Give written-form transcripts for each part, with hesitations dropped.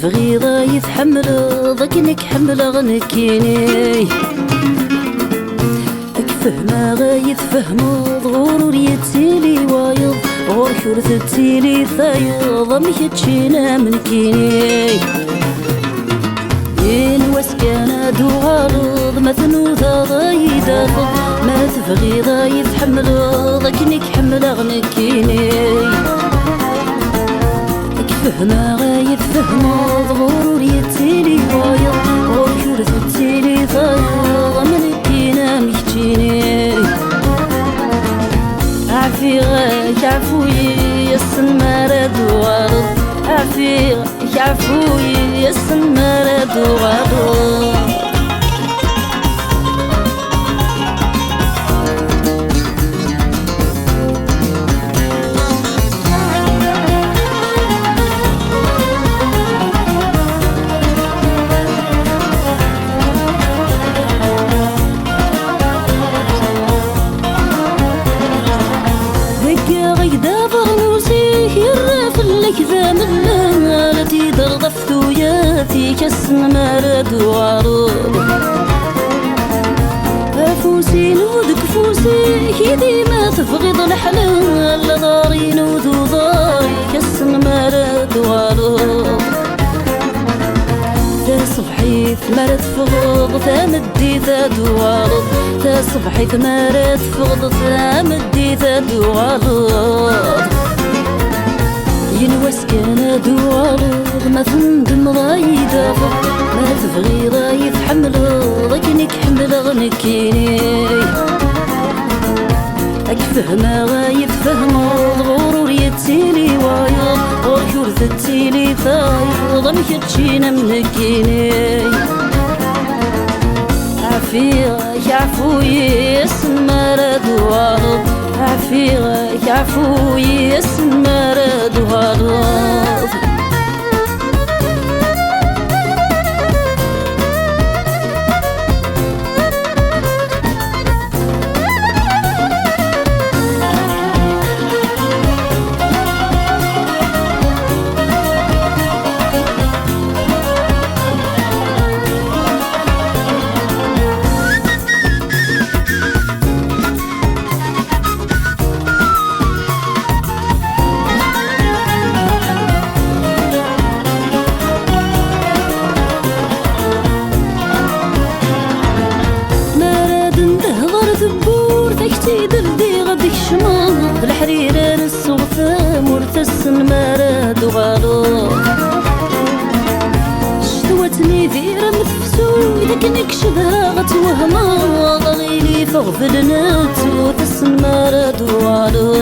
تبغي يتحمل ضكنك حمل غنكيني فهما غيتفهم ضغور يتسيلي وايض غور كورث تسيلي ثايض ميتشينا من كيني ينوس كان دوغارض مثنوثا ضايدا ما تبغي يتحمل ضكنك حمل غنكيني فهما غيتفهم ضغور يتسيلي وايض غور كورث تسيلي ثايض من كينا ميتشيني عفيغك عفوي يسن مرد وغرض عفيغك عفوي يسن مرد وغرض كذا من التي ضرغفت ياتي كسن مرد وعروض فوسي نودك فوسي كيدي ما تفقد الحلال داري نود ضاري كسن مرد وعروض تا صبحي ثمرت فغض تمدي ثاد وعروض تا صبحي ثمرت فغض تمدي ثاد وعروض ينوس كان دوارض ما تندم ضايدا ما تبغي يتحمل ضكنك حمل غنكيني أكفهما غيتفهم ضغور يتسيلي وايض غور كورث تسيلي ثايض مكتشينا منكيني عفيغك عفوي اسم مرد وعرض عفيغك عفوي اسم مرد وعرض دلدي غدك شمال الحريرة للصغفة مرتسن مراد وغالو شتوتني ذيرة متفسو إذا كنك شدها غتوهما ضغيلي فغفل ناتو تسن مراد وغالو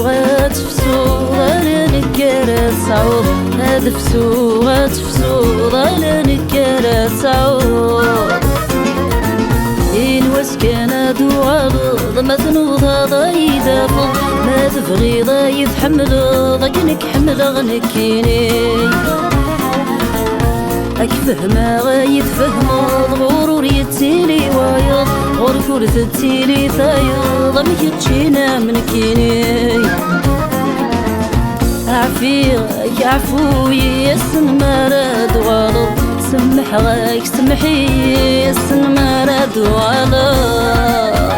غتفسو غالا نكارة سعود غتفسو غالا نكارة سعود ينوس كان دوارض ما تنوضها ضايدا ما تبغي يتحمل ضكنك حمل غنكيني أكفهما غيتفهم ضغور يتسيلي وايض غور كورث تسيلي ثايض مكتشينا منكيني عفيغك عفوي يسن مرد وغرض سمح غاك سمحي يسن مرد وغرض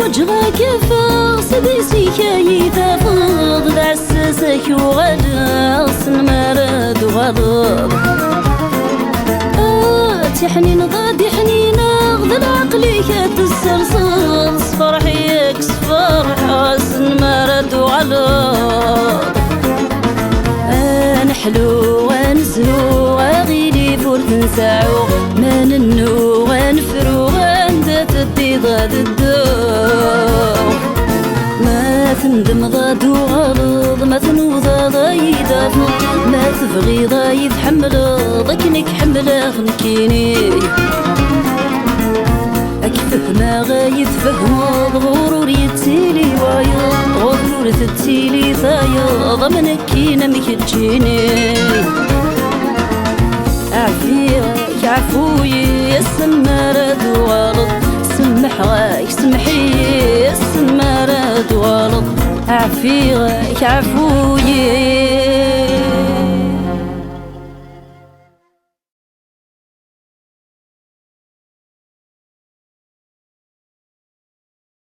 وجهك فاصدي سيكاي تفض العساسك وغلاص المراد وغضب تحنين غادي حنينة غد العقلي كتسرصص فرحيك صفر حاس المراد وغضب نحلو ونزهو غيلي فورت نساعو ما ننو غنفرو غندات تدي ضاد الدو ما تندم ضاد وغرض ما تنوض ضايدا ما تبغي يتحمل ضكنك حمل غنكيني أكفهما غيتفهمض غرور يتيلي وايض غرور تتيلي ثايض من كينا مكتجيني عفيك عفوي السمارة دوالط سمح غايك سمحي السمارة دوالط عفيك عفوي